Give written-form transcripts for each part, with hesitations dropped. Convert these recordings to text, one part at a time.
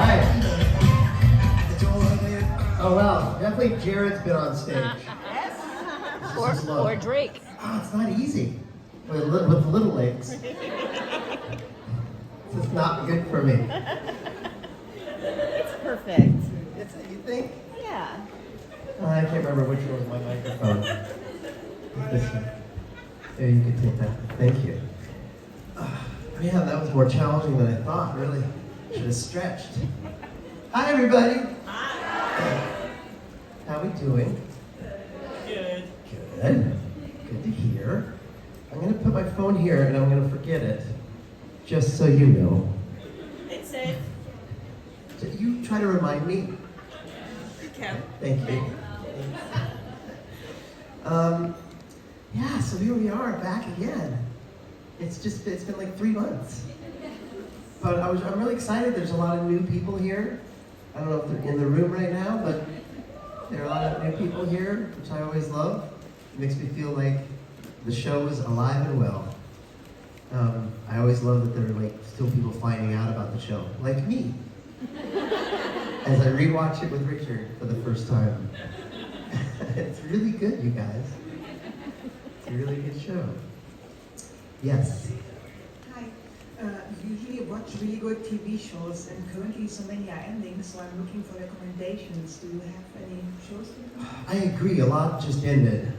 right. Oh well, definitely Jared's been on stage. Or Drake. Oh, it's not easy with little legs. This is not good for me. It's perfect. You think? Yeah. I can't remember which one was my microphone. This one. There, you can take that. Thank you. Man, that was more challenging than I thought, really. Should have stretched. Hi, everybody. Hi. How we doing? Good. Good. Good to hear. I'm going to put my phone here and I'm going to forget it. Just so you know. It's safe. So you try to remind me. You can. Thank you. Yeah, so here we are, back again. It's been like 3 months. But I'm really excited. There's a lot of new people here. I don't know if they're in the room right now, but there are a lot of new people here, which I always love. It makes me feel like the show is alive and well. I always love that there are like still people finding out about the show, like me, as I rewatch it with Richard for the first time. It's really good, you guys. It's a really good show. Yes. Hi. Usually I watch really good TV shows, and currently so many are ending, so I'm looking for recommendations. Do you have any shows? I agree, a lot just ended.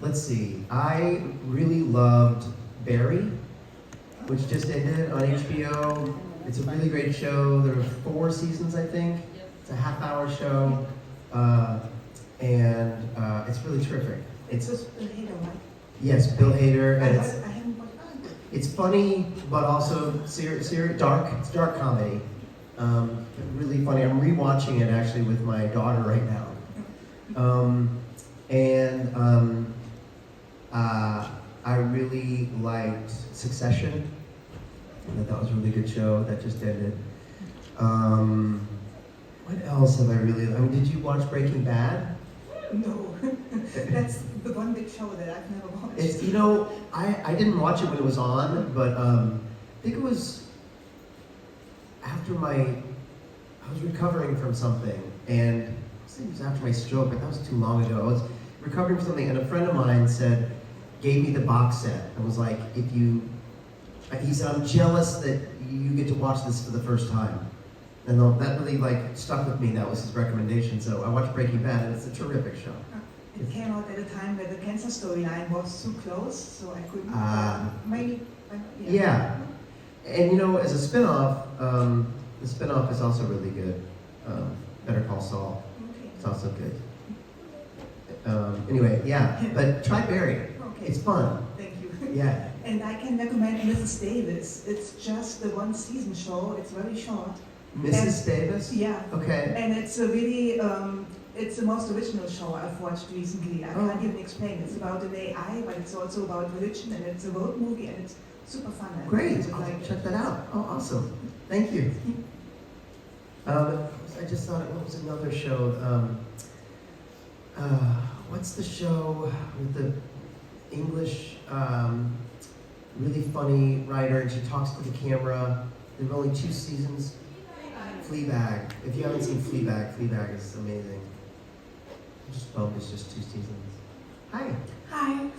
Let's see, I really loved Barry, which just ended on HBO. It's a really great show. There are 4 seasons, I think. It's a half-hour show, and it's really terrific. It's just Bill Hader, right? Yes, Bill Hader, and I haven't watched it. it's funny, but also dark. It's dark comedy. Really funny. I'm rewatching it actually with my daughter right now. I really liked Succession. I thought that was a really good show that just ended. What else have I really? Did you watch Breaking Bad? No, that's the one big show that I've never watched. It's, I didn't watch it when it was on, but I think it was after I was recovering from something, and I think it was after my stroke, but that was too long ago. I was recovering from something, and a friend of mine gave me the box set, and was like, he said, I'm jealous that you get to watch this for the first time. And that really stuck with me. That was his recommendation. So I watched Breaking Bad, and it's a terrific show. It came out at a time where the cancer storyline was too close, so I couldn't. Maybe. Yeah. And as a spin-off, the spin-off is also really good. Better Call Saul. Okay. It's also good. Anyway, yeah. But try Barry. Okay. It's fun. Thank you. Yeah. And I can recommend Mrs. Davis. It's just the 1-season show. It's very short. Mrs. Davis? Yeah. Okay. And it's a really, it's the most original show I've watched recently. I can't even explain. It's about an AI, but it's also about religion, and it's a road movie, and it's super fun. Great. I'll check that out. Oh, awesome. Thank you. I just thought, what was another show? What's the show with the English, really funny writer, and she talks to the camera? There were only 2 seasons. Fleabag. If you haven't seen Fleabag, Fleabag is amazing. I'm just bummed it's just 2 seasons. Hi. Hi.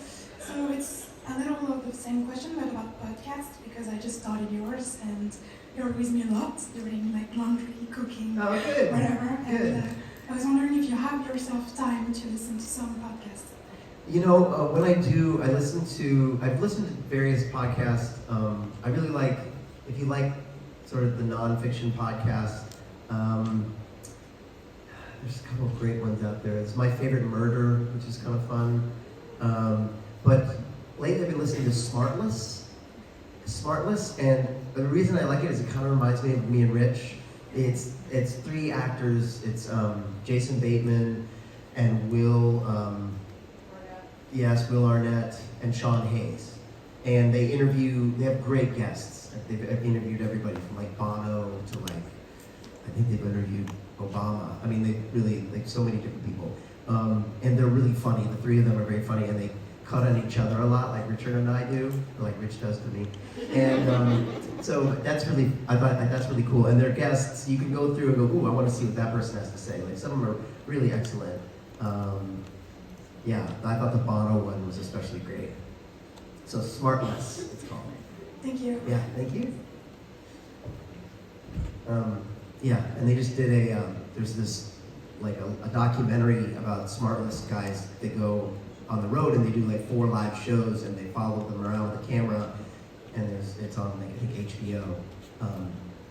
So it's a little of the same question, but about podcasts, because I just started yours, and you're with me a lot during laundry, cooking, whatever. Good. And I was wondering if you have yourself time to listen to some podcasts. When I do, I've listened to various podcasts. I really like, if you like sort of the nonfiction podcast, there's a couple of great ones out there. It's My Favorite Murder, which is kind of fun. But lately I've been listening to Smartless, and the reason I like it is it kind of reminds me of me and Rich. It's 3 actors. It's Jason Bateman and Will Arnett and Sean Hayes. And they have great guests. They've interviewed everybody from Bono to I think they've interviewed Obama. They really, so many different people. And they're really funny. The 3 of them are very funny, and cut on each other a lot, like Richard and I do, or like Rich does to me. And so that's really, I thought that's really cool. And their guests, you can go through and go, ooh, I want to see what that person has to say. Like some of them are really excellent. Yeah, I thought the Bono one was especially great. So Smartless, it's called. Thank you. Yeah, thank you. Yeah, and they just did there's this, like a documentary about Smartless guys that go on the road and they do like 4 live shows and they follow them around with a camera, and it's on like, I think HBO.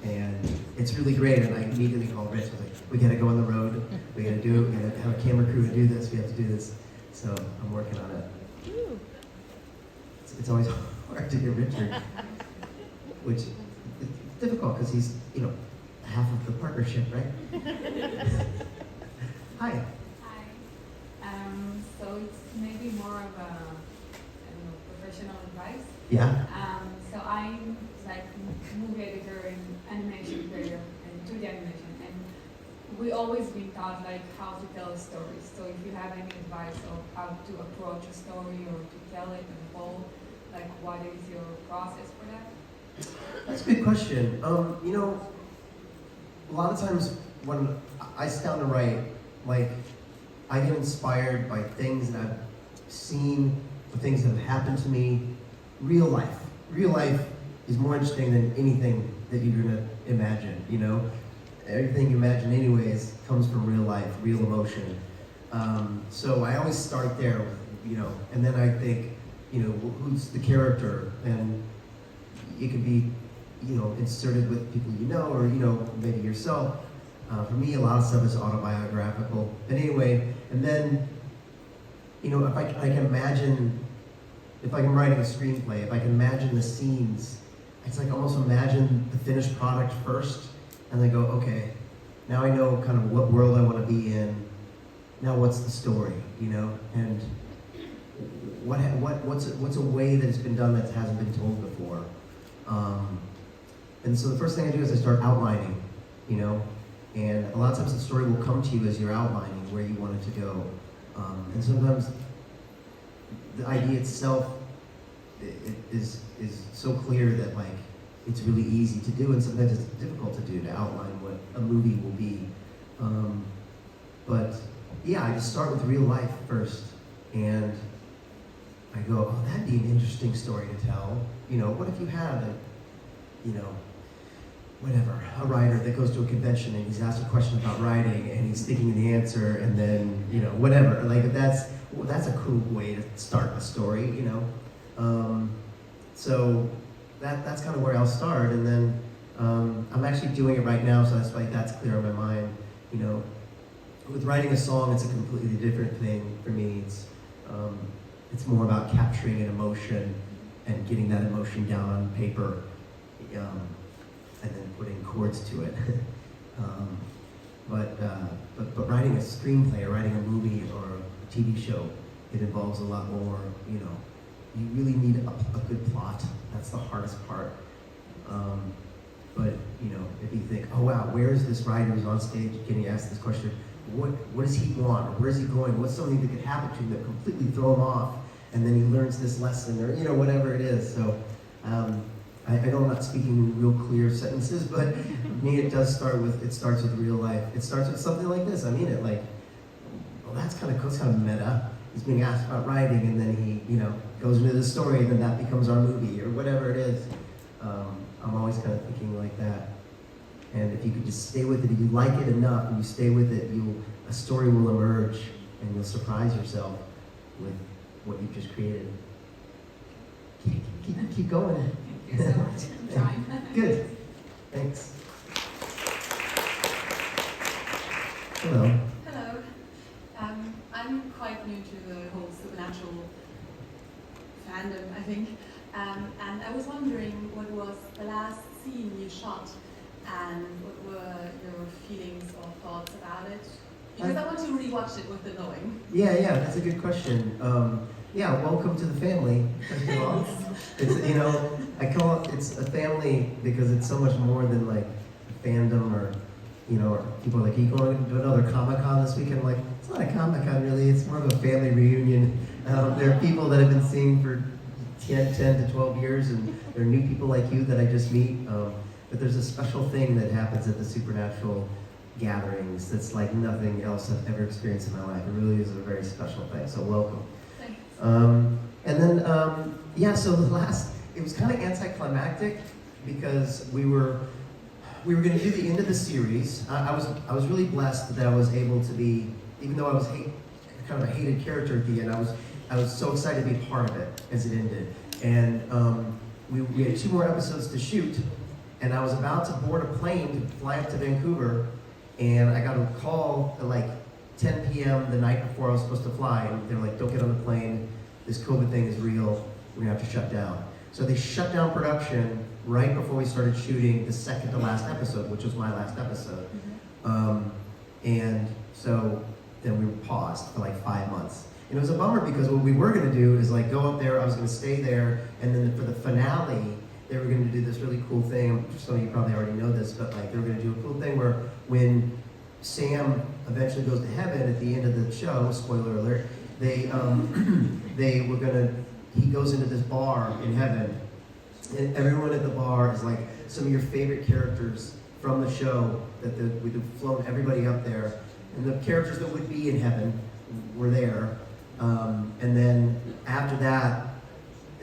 And it's really great, and I immediately called Rich. I was like, we gotta go on the road, we gotta do it, we gotta have a camera crew to do this, we have to do this. So I'm working on it. It's always hard to get Richard, which is difficult because he's, you know, half of the partnership, right? Hi. Hi. So it's maybe more of a, I don't know, professional advice. Yeah. So I'm like movie editor in animation career and 2D animation, and we always been taught like how to tell a story. So if you have any advice of how to approach a story or to tell it in whole, like what is your process for that? That's a good question. You know, a lot of times when I sit down to write, like, I get inspired by things that I've seen, or things that have happened to me. Real life. Real life is more interesting than anything that you're gonna imagine, you know? Everything you imagine anyways comes from real life, real emotion. So I always start there, with, you know, and then I think, you know, who's the character? And it could be, you know, inserted with people you know, or, you know, maybe yourself. For me, a lot of stuff is autobiographical. But anyway, and then, you know, if I can imagine, if I'm writing a screenplay, if I can imagine the scenes, it's like almost imagine the finished product first, and then go, okay, now I know kind of what world I want to be in. Now what's the story, you know? And what's a way that it's been done that hasn't been told before? And so the first thing I do is I start outlining, you know? And a lot of times the story will come to you as you're outlining where you want it to go. And sometimes the idea itself is so clear that like it's really easy to do, and sometimes it's difficult to do, to outline what a movie will be. But yeah, I just start with real life first, and I go, oh, that'd be an interesting story to tell. You know, what if you had a, you know, whatever, a writer that goes to a convention and he's asked a question about writing and he's thinking of the answer, and then, you know, whatever. Like that's a cool way to start a story, you know. So that's kind of where I'll start, and then I'm actually doing it right now, so that's why that's clear in my mind. You know, with writing a song, it's a completely different thing for me. It's more about capturing an emotion and getting that emotion down on paper, and then putting chords to it. But writing a screenplay, or writing a movie, or a TV show, it involves a lot more. You know, you really need a good plot. That's the hardest part. But you know, if you think, oh wow, where is this writer who's on stage getting asked this question? What does he want, or where's he going? What's something that could happen to him that completely throw him off, and then he learns this lesson, or you know, whatever it is. So I know I'm not speaking in real clear sentences, but for me it starts with real life. It starts with something like this. I mean it, like, well, that's kind of meta. He's being asked about writing, and then he, you know, goes into the story, and then that becomes our movie, or whatever it is. I'm always kind of thinking like that. And if you could just stay with it, if you like it enough, and you stay with it, a story will emerge, and you'll surprise yourself with what you've just created. Keep going. Thank you so much. I'm trying. Good. Thanks. Hello. Hello. I'm quite new to the whole supernatural fandom, I think. And I was wondering what was the last scene you shot, and what were your feelings or thoughts about it? Because I want to rewatch it with the knowing. Yeah, that's a good question. Yeah, welcome to the family. It's, you know, I call it's a family because it's so much more than like a fandom, or, you know, or people are like, are you going to another Comic-Con this weekend? I'm like, it's not a Comic-Con really, it's more of a family reunion. There are people that I've been seeing for 10 to 12 years, and there are new people like you that I just meet. But there's a special thing that happens at the Supernatural gatherings that's like nothing else I've ever experienced in my life. It really is a very special thing, so welcome. Thanks. And then, yeah, so it was kind of anticlimactic because we were going to do the end of the series. I was really blessed that I was able to be, even though I was kind of a hated character at the end, I was so excited to be a part of it as it ended. And we had 2 more episodes to shoot, and I was about to board a plane to fly up to Vancouver, and I got a call at like 10 p.m. the night before I was supposed to fly, and they were like, don't get on the plane, this COVID thing is real, we're gonna have to shut down. So they shut down production right before we started shooting the second to last episode, which was my last episode. And so then we were paused for like 5 months. And it was a bummer because what we were gonna do is like go up there, I was gonna stay there, and then for the finale, they were gonna do this really cool thing. Some of you probably already know this, but like they were gonna do a cool thing where when Sam eventually goes to heaven at the end of the show, spoiler alert, he goes into this bar in heaven, and everyone at the bar is like some of your favorite characters from the show we'd have flown everybody up there, and the characters that would be in heaven were there. And then after that,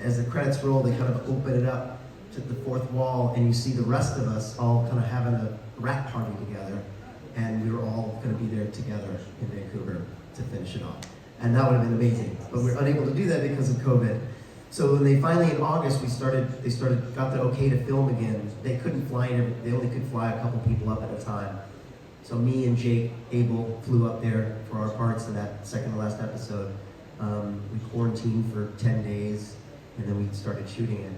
as the credits roll, they kind of open it up to the 4th wall, and you see the rest of us all kind of having a rap party together, and we were all going to be there together in Vancouver to finish it off. And that would have been amazing, but we were unable to do that because of COVID. So when they finally in August got the okay to film again. They couldn't fly they only could fly a couple people up at a time. So me and Jake Abel flew up there for our parts of that second to last episode. We quarantined for 10 days, and then we started shooting it.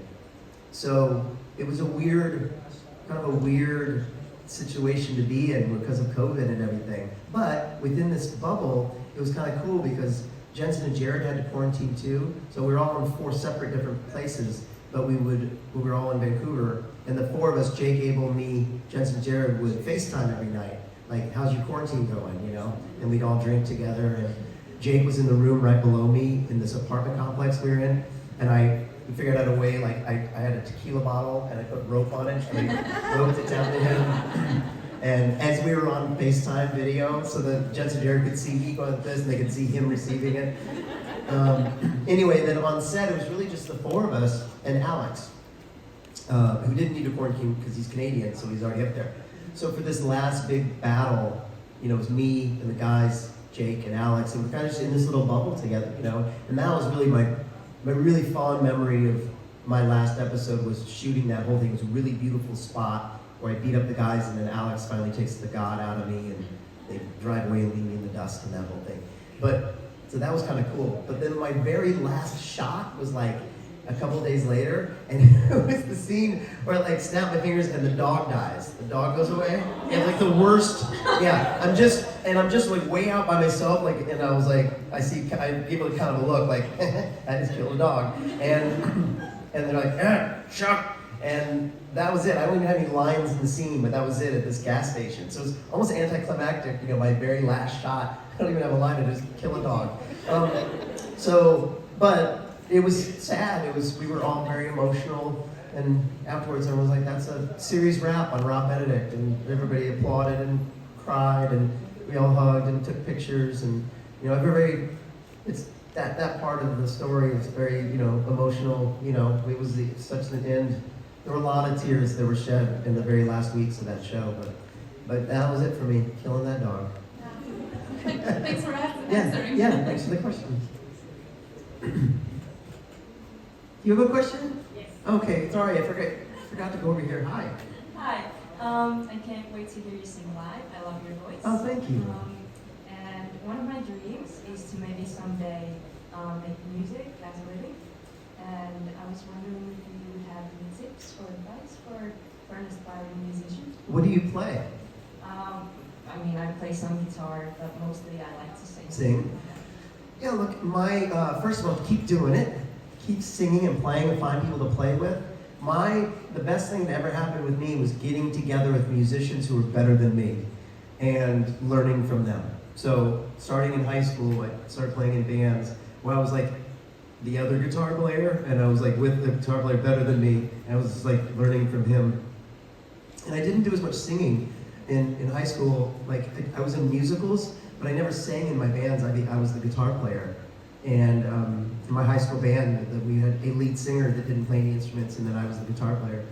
So it was kind of a weird situation to be in because of COVID and everything. But within this bubble, it was kind of cool because Jensen and Jared had to quarantine too. So we were all in 4 separate different places, but we were all in Vancouver. And the 4 of us, Jake, Abel, me, Jensen, and Jared, would FaceTime every night. Like, how's your quarantine going, you know? And we'd all drink together. And Jake was in the room right below me in this apartment complex we were in. And we figured out a way, like, I had a tequila bottle and I put rope on it and I roped it down to him. And as we were on FaceTime video, so that Jensen and Jared could see me going like this and they could see him receiving it. Anyway, then on set, it was really just the 4 of us and Alex, who didn't need to quarantine because he's Canadian, so he's already up there. So for this last big battle, you know, it was me and the guys, Jake and Alex, and we're kind of just in this little bubble together, you know. And that was really my really fond memory of my last episode, was shooting that whole thing. It was a really beautiful spot where I beat up the guys, and then Alex finally takes the god out of me, and they drive away and leave me in the dust and that whole thing. But, so that was kind of cool. But then my very last shot was like a couple days later, and it was the scene where I like snap my fingers and the dog dies. The dog goes away. And like the worst, yeah, I'm just like way out by myself, like, and I was like, I give it kind of a look like, I just killed a dog. And they're like, Chuck. And that was it. I don't even have any lines in the scene, but that was it at this gas station. So it was almost anticlimactic, you know, my very last shot. I don't even have a line to just kill a dog. But it was sad. We were all very emotional. And afterwards, everyone was like, that's a series wrap on Rob Benedict. And everybody applauded and cried, and we all hugged and took pictures. And, you know, it's that part of the story is very, you know, emotional. You know, it was such an end. There were a lot of tears that were shed in the very last weeks of that show, but that was it for me, killing that dog. Thanks for answering. Yeah, thanks for the question. You have a question? Yes. Okay, sorry, I forgot to go over here. Hi. Hi. I can't wait to hear you sing live. I love your voice. Oh, thank you. And one of my dreams is to maybe someday make music as a living. And I was wondering if you would have any tips or advice for an aspiring musician. What do you play? I mean, I play some guitar, but mostly I like to sing. Sing? Yeah, look, first of all, keep doing it. Keep singing and playing and find people to play with. The best thing that ever happened with me was getting together with musicians who were better than me and learning from them. So starting in high school, I started playing in bands. where I was like the other guitar player, and I was like with the guitar player better than me, and I was just like learning from him. And I didn't do as much singing in high school. Like I was in musicals, but I never sang in my bands. I was the guitar player. And in my high school band, we had a lead singer that didn't play any instruments, and then I was the guitar player.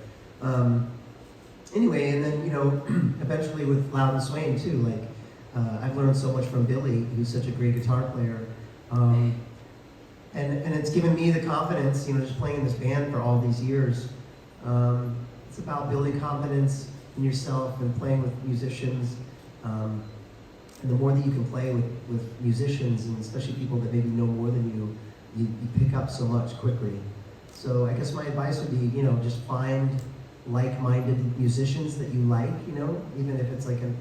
Anyway, and then, you know, eventually with Loud and Swain too, like, I've learned so much from Billy, who's such a great guitar player. And it's given me the confidence, you know, just playing in this band for all these years. It's about building confidence in yourself and playing with musicians. And the more that you can play with musicians, and especially people that maybe know more than you pick up so much quickly. So I guess my advice would be, you know, just find like-minded musicians that you like, you know, even if it's like a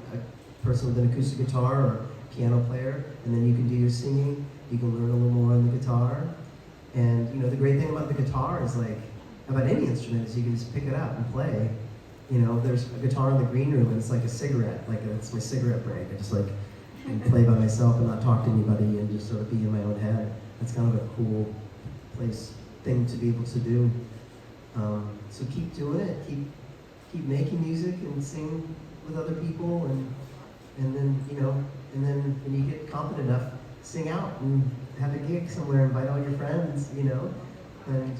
person with an acoustic guitar or piano player, and then you can do your singing, you can learn a little more on the guitar. And, you know, the great thing about the guitar is like, about any instrument, is you can just pick it up and play. You know, there's a guitar in the green room, and it's like a cigarette, like it's my cigarette break. I just like can play by myself and not talk to anybody and just sort of be in my own head. That's kind of a cool thing to be able to do. So keep doing it, keep making music and sing with other people, and then, you know, and then when you get confident enough, sing out and have a gig somewhere, invite all your friends, you know, and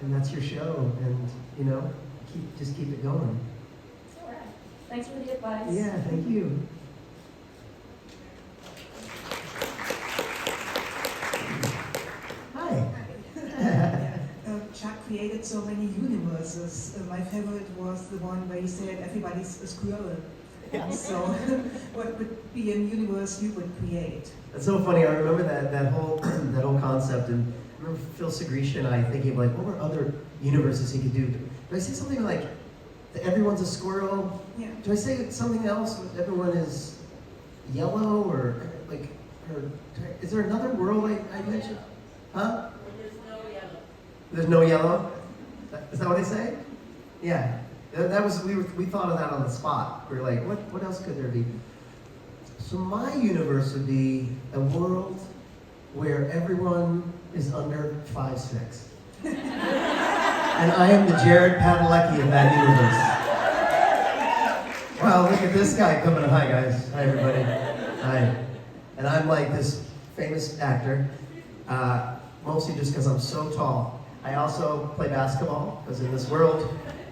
that's your show, and, you know, just keep it going. All right. Thanks for the advice. Yeah, thank you. Hi. Chuck created so many universes. My favorite was the one where he said everybody's a squirrel. Yeah. So, what would be a universe you would create? That's so funny. I remember that whole concept, and I remember Phil Segrisha and I thinking like, what were other universes he could do? Do I say something like that everyone's a squirrel? Yeah. Do I say something else? That everyone is yellow, or like, or is there another world I mentioned? Huh? There's no yellow. There's no yellow? Is that what I say? Yeah. That was we thought of that on the spot. We were like, what else could there be? So my universe would be a world where everyone is under 5'6". And I am the Jared Padalecki of that universe. Wow, look at this guy coming in. Hi guys. Hi everybody. Hi. And I'm like this famous actor, mostly just because I'm so tall. I also play basketball, because in this world,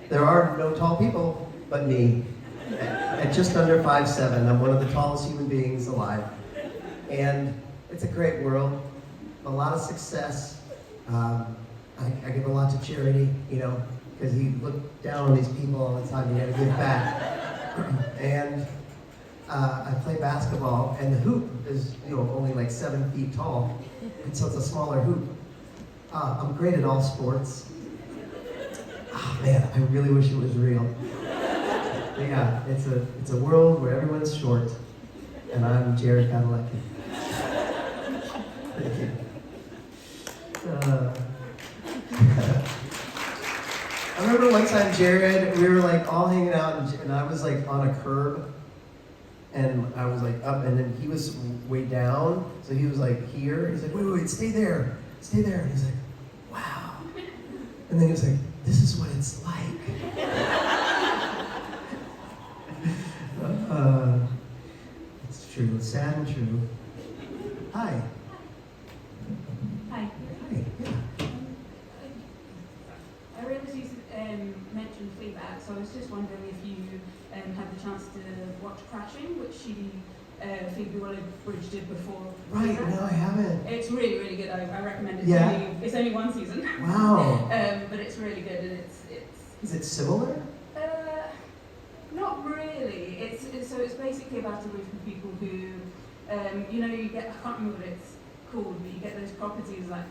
there are no tall people but me. At just under 5'7", I'm one of the tallest human beings alive. And it's a great world, a lot of success. I give a lot to charity, you know, because you look down on these people all the time, you gotta give back. And I play basketball, and the hoop is, you know, only like 7 feet tall, and so it's a smaller hoop. I'm great at all sports. Oh man, I really wish it was real. But yeah, it's a world where everyone's short, and I'm Jared Padalecki. Thank you. I remember one time, Jared, we were like all hanging out, and I was like on a curb, and I was like up, and then he was way down, so he was like here. He's like, wait, stay there. And he's like, wow. And then he was like, this is what it's like. It's true, it's sad and true. Hi. Hi. Hi, yeah. I realised you mentioned Fleabag, so I was just wondering if you had the chance to watch Crashing, which Phoebe Waller-Bridge did before. Right, no, I haven't. It's really, really good. I recommend it. Yeah. It's only one season. Wow. But it's really good, and it's. Is it similar? Not really. It's basically about a group of people who, you know, you get, I can't remember what it's called, but you get those properties like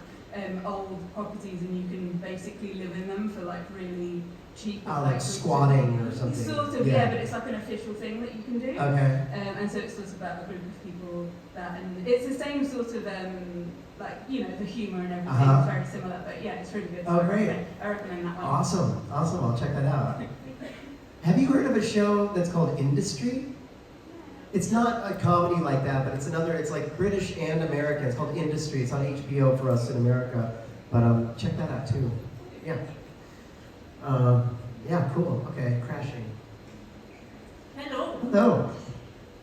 old properties, and you can basically live in them for like really cheap. Oh, like squatting or something. Sort of, yeah, but it's like an official thing that you can do. Okay. And so it's sort of about a group of people that, and it's the same sort of, like, you know, the humour and everything is very similar, but yeah, it's really good. Oh, So great. I recommend that one. Awesome, I'll check that out. Have you heard of a show that's called Industry? It's not a comedy like that, but it's like British and American. It's called Industry. It's on HBO for us in America. But check that out too. Yeah. Yeah, cool. Okay, crashing. Hello. Hello.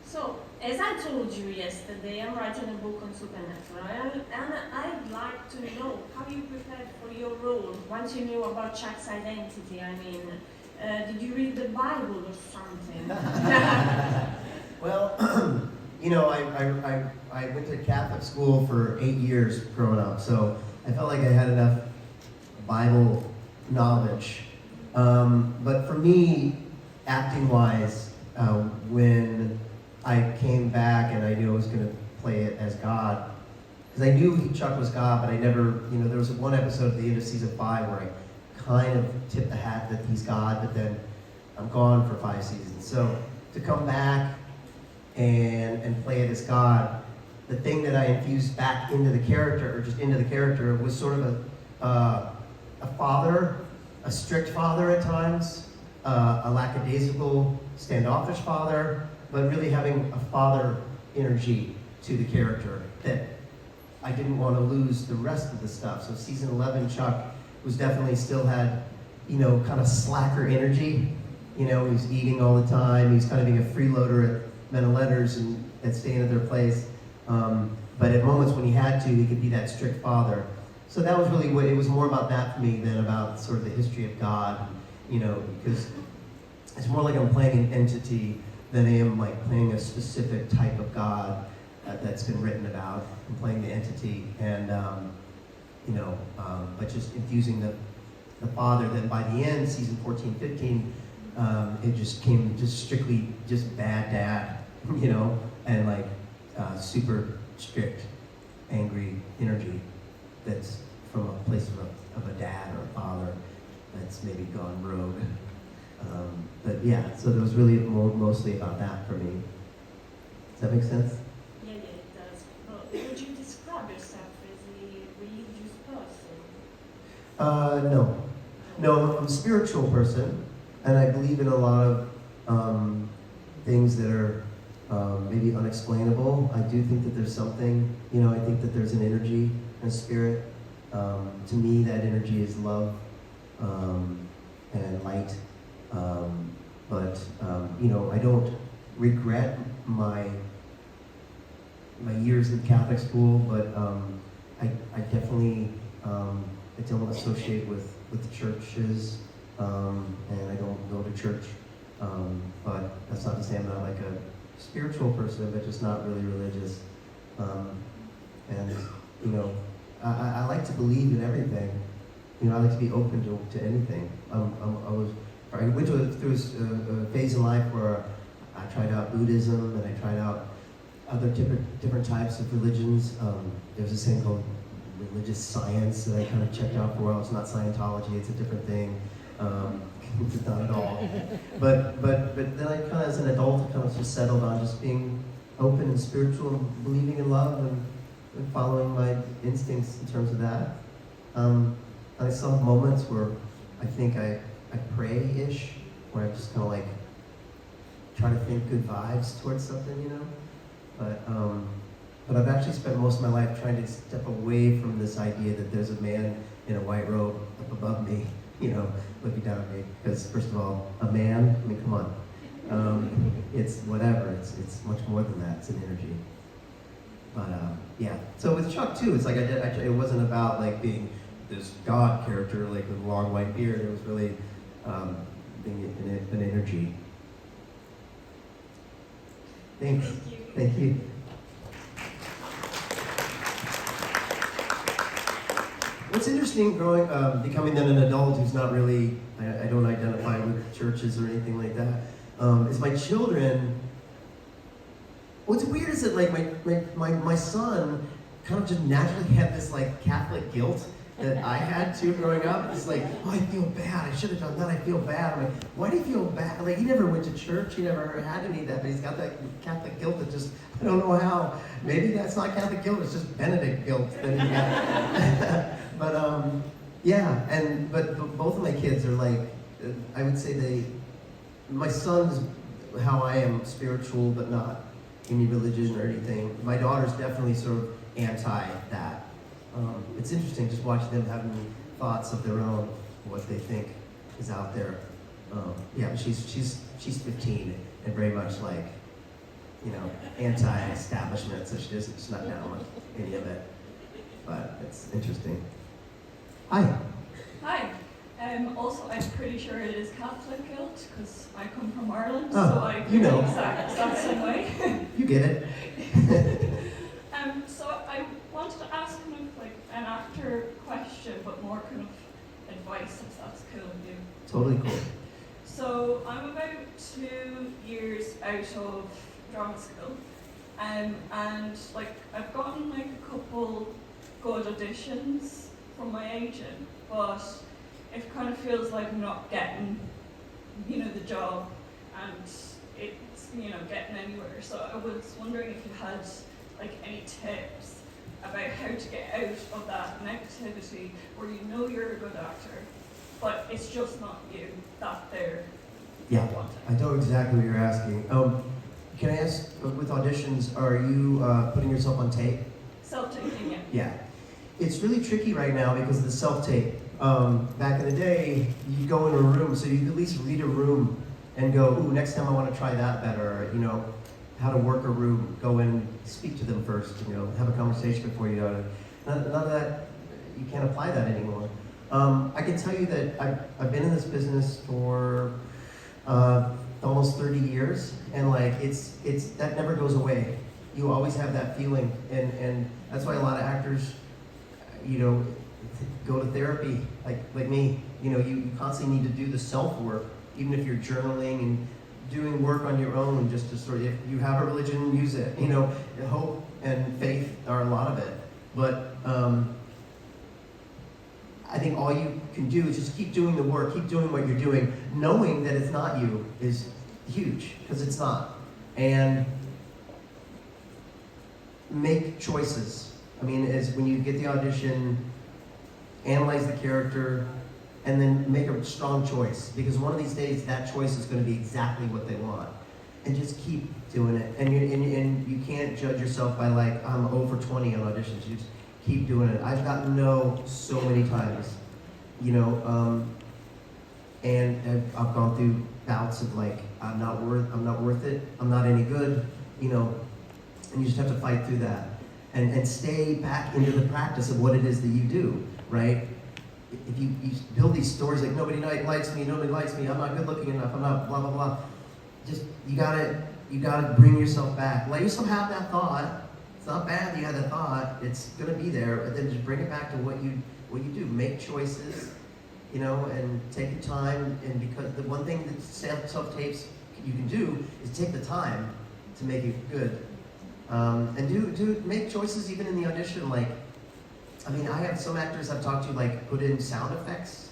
So, as I told you yesterday, I'm writing a book on supernatural, and I'd like to know how you prepared for your role. Once you knew about Chuck's identity, I mean, did you read the Bible or something? Well, you know, I went to Catholic school for 8 years growing up, so I felt like I had enough Bible knowledge. But for me, acting-wise, when I came back and I knew I was going to play it as God, because I knew Chuck was God, but I never, you know, there was one episode at the end of season 5 where I kind of tipped the hat that he's God, but then I'm gone for 5 seasons. So to come back and play it as God, the thing that I infused back into the character, or just into the character, was sort of a father, a strict father at times, a lackadaisical, standoffish father, but really having a father energy to the character that I didn't want to lose the rest of the stuff. So season 11, Chuck was definitely still had, you know, kind of slacker energy. You know, he's eating all the time. He's kind of being a freeloader at Men of Letters and staying at their place. But at moments when he had to, he could be that strict father. So that was really what, it was more about that for me than about sort of the history of God, you know, because it's more like I'm playing an entity than I am like playing a specific type of God that's been written about. I'm playing the entity and, you know, but just infusing the father. Then by the end, season 14, 15, it just came just strictly just bad dad, you know, and like super strict, angry energy that's from a place of a dad or a father that's maybe gone rogue. But yeah, so it was really mostly about that for me. Does that make sense? Yeah, it does. But would you describe yourself as a religious person? No. No, I'm a spiritual person, and I believe in a lot of things that are maybe unexplainable. I do think that there's something, you know, I think that there's an energy and a spirit. To me, that energy is love and light. But you know, I don't regret my years in Catholic school, but I definitely I don't associate with churches, and I don't go to church. But that's not to say I'm not like a spiritual person, but just not really religious. And you know, I like to believe in everything. You know, I like to be open to anything. I went through a phase in life where I tried out Buddhism and I tried out other different types of religions. There's this thing called religious science that I kind of checked out for a while. It's not Scientology, it's a different thing. It's not at all. But then I kind of, as an adult, kind of just settled on just being open and spiritual and believing in love and following my instincts in terms of that. And I still have moments where I think I pray-ish, where I just kind of like try to think good vibes towards something, you know? But I've actually spent most of my life trying to step away from this idea that there's a man in a white robe up above me, you know, looking down at me. Because first of all, a man, I mean, come on. It's whatever, it's much more than that, it's an energy. But yeah, so with Chuck too, it's like it wasn't about like being this God character, like with a long white beard. It was really being an energy. Thanks. Thank you. What's interesting becoming then an adult who's not really, I don't identify with churches or anything like that, is my children. What's weird is that like my son kind of just naturally had this like Catholic guilt that I had too growing up. It's like, oh, I feel bad. I should have done that. I feel bad. I'm like, why do you feel bad? Like, he never went to church. He never had any of that, but he's got that Catholic guilt that just, I don't know how. Maybe that's not Catholic guilt. It's just Benedict guilt that he got. But yeah, but both of my kids are like, I would say my son is how I am, spiritual, but not any religion or anything. My daughter's definitely sort of anti that. It's interesting just watching them having thoughts of their own, what they think is out there. Yeah, she's 15 and very much like, you know, anti-establishment, so she's not down with any of it. But it's interesting. Hi. Hi. Also, I'm pretty sure it is Catholic guilt because I come from Ireland, Oh, so I you know. exact same way. You get it. So I wanted to ask kind of like an actor question, but more kind of advice, if that's cool with you. Totally cool. So I'm about 2 years out of drama school, and like I've gotten like a couple good auditions from my agent, but it kind of feels like I'm not getting, you know, the job, and it's, you know, getting anywhere. So I was wondering if you had like any tips about how to get out of that negativity where you know you're a good actor, but it's just not you that they're Yeah, wanting. I know exactly what you're asking. Can I ask, with auditions, are you putting yourself on tape? Self-taping, yeah. Yeah. It's really tricky right now because of the self-tape. Back in the day, you go in a room, so you could at least read a room and go, ooh, next time I want to try that better, or, you know, how to work a room, go in, speak to them first, you know, have a conversation before you go. None of that, you can't apply that anymore. I can tell you that I've been in this business for almost 30 years, and like it's that never goes away. You always have that feeling, and that's why a lot of actors, you know, go to therapy, like me. You know, you constantly need to do the self-work, even if you're journaling and doing work on your own, just to sort of, if you have a religion, use it. You know, hope and faith are a lot of it, but I think all you can do is just keep doing the work, keep doing what you're doing, knowing that it's not you is huge, because it's not. And make choices. I mean, is when you get the audition, analyze the character, and then make a strong choice, because one of these days that choice is going to be exactly what they want. And just keep doing it. And you can't judge yourself by like, I'm over 20 on auditions. You just keep doing it. I've gotten no so many times, you know, and I've gone through bouts of like, I'm not worth it, I'm not any good, you know, and you just have to fight through that and stay back into the practice of what it is that you do, right? If you build these stories like nobody likes me, I'm not good looking enough, I'm not blah blah blah. Just you gotta bring yourself back. Let yourself have that thought. It's not bad that you had that thought. It's gonna be there, but then just bring it back to what you do. Make choices, you know, and take your time. And because the one thing that self-tapes you can do is take the time to make it good. And make choices even in the audition. Like, I mean, I have some actors I've talked to like put in sound effects,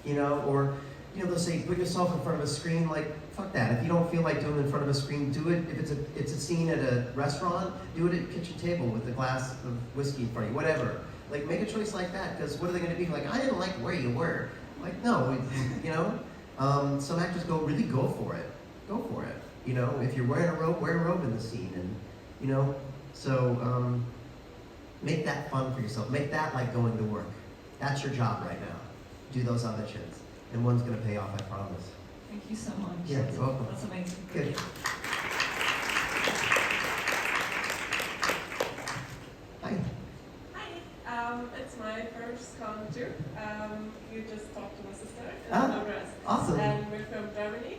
you know, or you know they'll say put yourself in front of a screen. Like, fuck that. If you don't feel like doing it in front of a screen, do it. If it's a scene at a restaurant, do it at a kitchen table with a glass of whiskey in front of you, whatever. Like, make a choice like that, because what are they going to be like? I didn't like where you were. Like, no, you know. Some actors really go for it. Go for it. You know, if you're wearing a robe, wear a robe in the scene, and you know. So make that fun for yourself. Make that like going to work. That's your job right now. Do those auditions, and one's going to pay off, I promise. Thank you so much. Yeah, you're welcome. That's amazing. Good. Hi. Hi, it's my first con too. You just talked to my sister in Ah, Congress. awesome. And we're from Germany.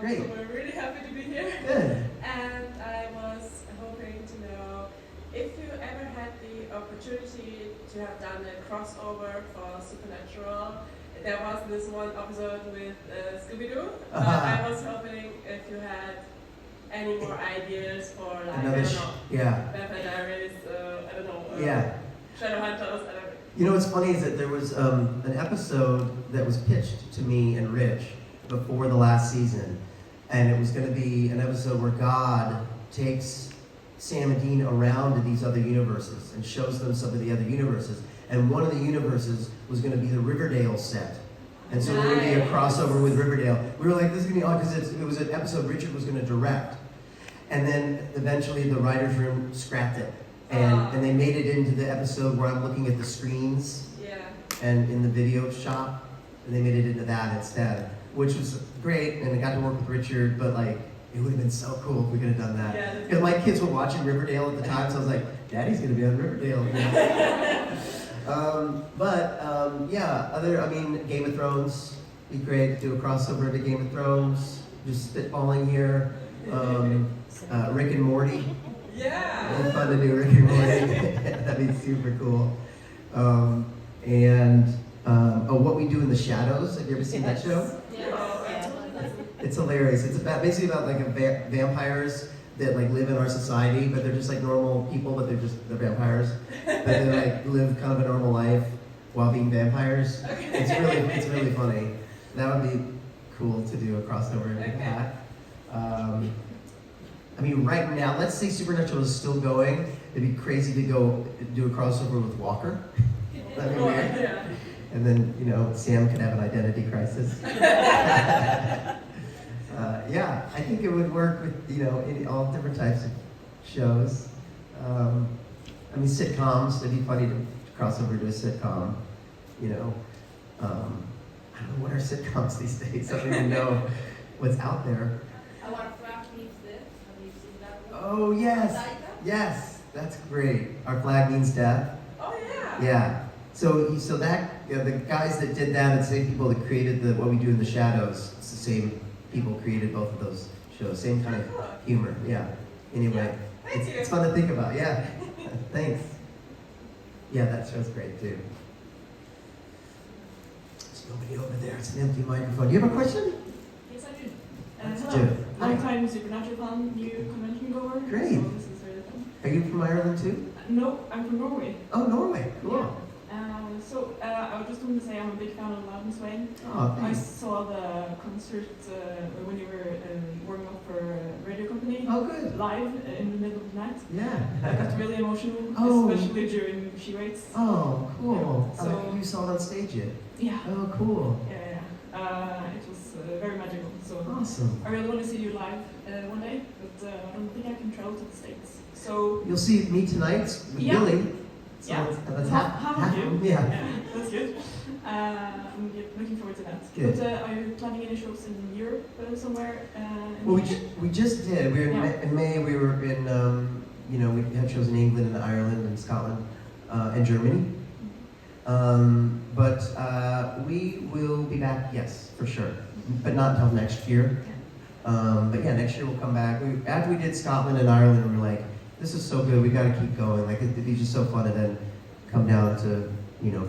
Great. So we're really happy to be here. Good. And I was hoping to know if you ever had the opportunity to have done a crossover for Supernatural. There was this one episode with Scooby-Doo. I was hoping if you had any more ideas for like, I don't know, Yeah. Vampire Diaries, I don't know, Yeah. Shadowhunters, I don't know. You know what's funny is that there was an episode that was pitched to me and Rich before the last season, and it was going to be an episode where God takes Sam and Dean around to these other universes and shows them some of the other universes. And one of the universes was going to be the Riverdale set. And so there would be a crossover with Riverdale. We were like, this is going to be odd because it was an episode Richard was going to direct. And then eventually the writer's room scrapped it. And they made it into the episode where I'm looking at the screens and in the video shop, and they made it into that instead, which was great, and I got to work with Richard, but like, it would have been so cool if we could have done that. Because my kids were watching Riverdale at the time, so I was like, Daddy's gonna be on Riverdale. Game of Thrones, be great to do a crossover to Game of Thrones, just spitballing here. Rick and Morty. Yeah. It'd be fun to do Rick and Morty. That'd be super cool. What We Do in the Shadows. Have you ever seen that show? It's hilarious. It's basically about like vampires that like live in our society, but they're just like normal people, but they're vampires. But they like live kind of a normal life while being vampires. It's really funny. That would be cool to do a crossover like that. Right now, let's say Supernatural is still going. It'd be crazy to go do a crossover with Walker. That'd be weird. Yeah. And then, Sam could have an identity crisis. I think it would work with, in all different types of shows. Sitcoms, it'd be funny to cross over to a sitcom, I don't know, what are sitcoms these days? I don't even know what's out there. Our Flag Means Death, have you seen that one? Oh, yes. Yes, that's great. Our Flag Means Death. Oh yeah. Yeah. So that the guys that did that, and the same people that created What We Do in the Shadows, it's the same people created both of those shows. Same kind of humor. Yeah. Anyway, it's fun to think about. Yeah. Thanks. Yeah, that show's great too. There's nobody over there. It's an empty microphone. Do you have a question? Yes, I do. Let's Hello. do it. Hi. Long-time Supernatural fan, new convention goer. Great. So this is really fun. Are you from Ireland too? No, I'm from Norway. Oh, Norway. Cool. Yeah. I was just going to say I'm a big fan of Loud and Swain. Oh, I thanks. saw the concert when you were warming up for a radio company. Oh, good. Live in the middle of the night. Yeah. I got really emotional, Oh. especially during She Waits. Oh, cool. Yeah, so- You saw it on stage yet? Yeah. Oh, cool. Yeah. It was very magical. So Awesome. I really want to see you live one day, but I don't think I can travel to the States. So You'll see me tonight with Yeah. Billy. So Yeah. that's Half of you. Yeah. That's good. I'm looking forward to that. Good. But are you planning any shows in Europe somewhere? Well, we just did. We were in May. We were in. We had shows in England and Ireland and Scotland and Germany. But we will be back. Yes, for sure. But not until next year. But yeah, next year we'll come back. After we did Scotland and Ireland, we were like, this is so good. We got to keep going. Like it'd be just so fun to then come down to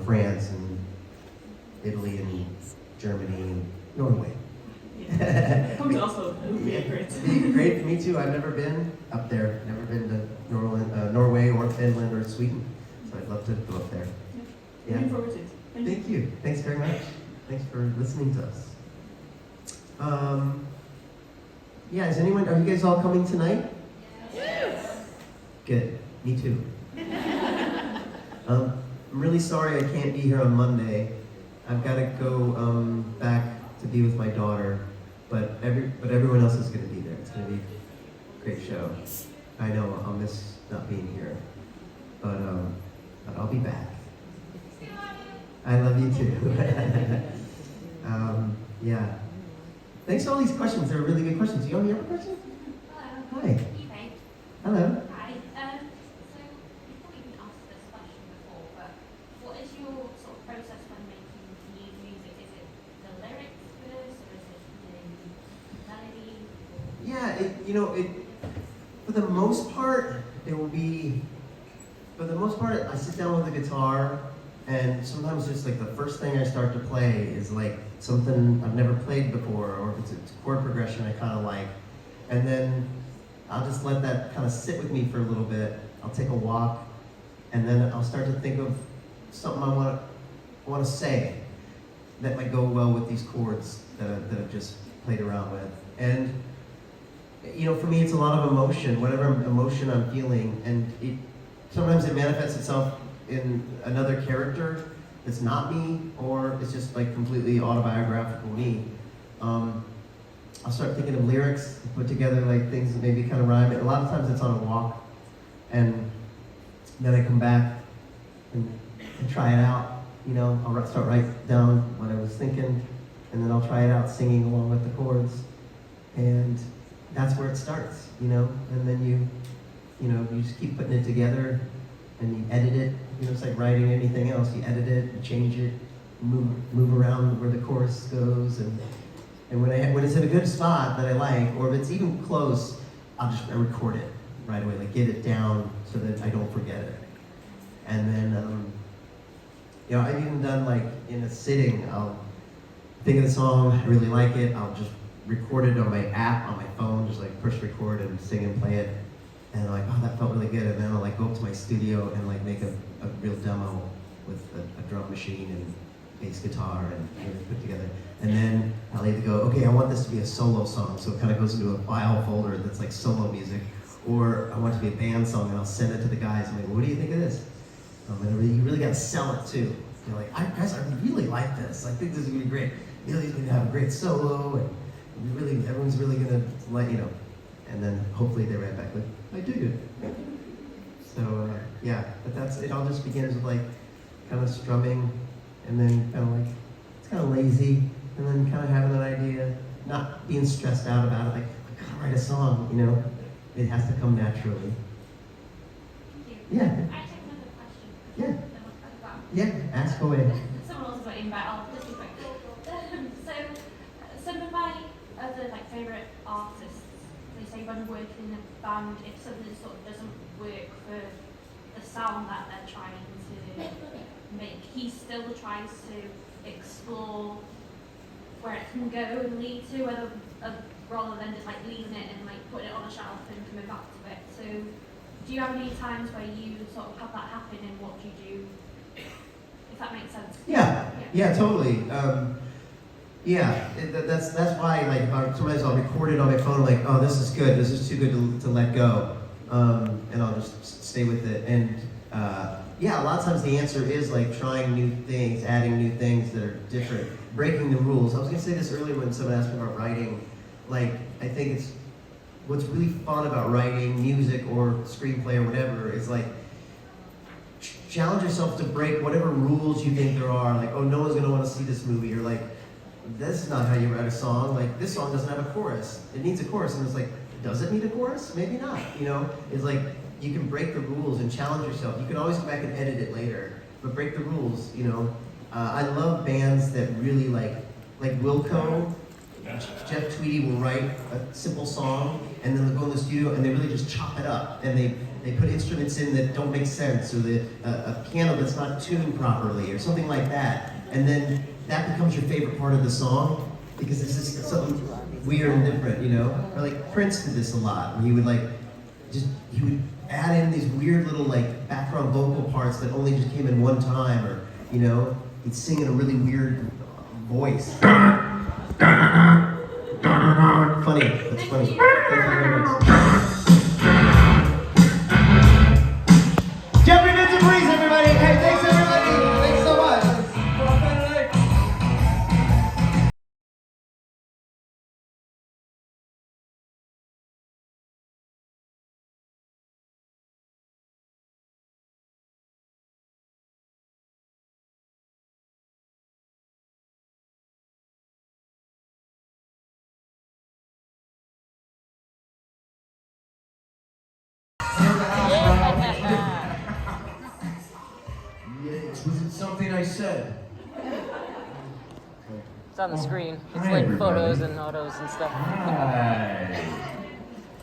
France and Italy and Germany and Norway. Yeah. Come to Oslo. It would be great. It'd be great for me too. I've never been up there. Never been to Norway or Finland or Sweden. So I'd love to go up there. Yeah. Looking forward to it. Thank you. Thanks very much. Thanks for listening to us. Are you guys all coming tonight? Yes. Good. Me too. I'm really sorry I can't be here on Monday. I've got to go back to be with my daughter, but everyone else is going to be there. It's going to be a great show. I know I'll miss not being here, but I'll be back. I love you too. Yeah. Thanks for all these questions. They're really good questions. You have a question? Hello. Hi. Eve. Hello. Hi. So you've probably been asked this question before, but what is your sort of process when making new music? Is it the lyrics first, or is it the melody? Yeah, for the most part, it will be. For the most part, I sit down with the guitar, and sometimes just like the first thing I start to play is like something I've never played before, or if it's a chord progression I kind of like, and then I'll just let that kind of sit with me for a little bit. I'll take a walk, and then I'll start to think of something I want to say that might go well with these chords that I've just played around with. And for me, it's a lot of emotion, whatever emotion I'm feeling, and sometimes it manifests itself in another character that's not me, or it's just like completely autobiographical me. I'll start thinking of lyrics, put together like things that maybe kind of rhyme. A lot of times it's on a walk, and then I come back and try it out. You know, I'll start writing down what I was thinking, and then I'll try it out singing along with the chords, and that's where it starts. You know, and then you just keep putting it together, and you edit it. You know, it's like writing anything else. You edit it, you change it, move around where the chorus goes, and when it's in a good spot that I like, or if it's even close, I record it right away, like get it down so that I don't forget it. And then, you know, I've even done like in a sitting, I'll think of the song, I really like it, I'll just record it on my app, on my phone, just like push record and sing and play it. And I'm like, oh, that felt really good. And then I'll like go up to my studio and like make a real demo with a drum machine and bass guitar and really put together. And then I'll either go, okay, I want this to be a solo song, so it kind of goes into a file folder that's like solo music, or I want it to be a band song, and I'll send it to the guys. I'm like, what do you think of this? And you really got to sell it too. You're like, guys, I really like this. I think this is gonna be great. Billy's gonna have a great solo, and everyone's really gonna like, you know. And then hopefully they write back with, I dig it. So yeah, but it all just begins with like kind of strumming, and then kind of like it's kind of lazy, and then kind of having an idea, not being stressed out about it. Like I gotta write a song, you know. It has to come naturally. Thank you. Yeah. I actually have another question. Yeah. That was about. Yeah. Ask away. Someone else is waiting, but I'll just be quick. So, some of my other like favourite artists, they say when working in a band, if something sort of doesn't work for the sound that they're trying to make, he still tries to explore where it can go and lead to, rather than just like leaving it and like putting it on a shelf and coming back to it. So, do you have any times where you sort of have that happen, and what do you do? If that makes sense. Yeah, totally. That's why like sometimes I'll record it on my phone, like, oh, this is good, this is too good to let go, and I'll just stay with it. And a lot of times the answer is like trying new things, adding new things that are different, breaking the rules. I was gonna say this earlier when someone asked me about writing. Like, I think it's what's really fun about writing music or screenplay or whatever is like challenge yourself to break whatever rules you think there are. Like, oh, no one's gonna want to see this movie, or like, this is not how you write a song. Like, this song doesn't have a chorus. It needs a chorus, and it's like, does it need a chorus? Maybe not. You know, it's like you can break the rules and challenge yourself. You can always go back and edit it later, but break the rules. You know, I love bands that really like Wilco. Jeff Tweedy will write a simple song, and then they'll go in the studio and they really just chop it up, and they put instruments in that don't make sense, or a piano that's not tuned properly, or something like that, and then that becomes your favorite part of the song because it's just something weird and different, you know. Or like Prince did this a lot, where he would add in these weird little like background vocal parts that only just came in one time, or you know, he'd sing in a really weird voice. Funny, that's funny. Thank you very much. Jib13 Rob, everybody! Hey, thanks everybody! Thanks so much! Yes, was it something I said? It's on the screen. It's Hi, like everybody. photos and autos and stuff. Hi.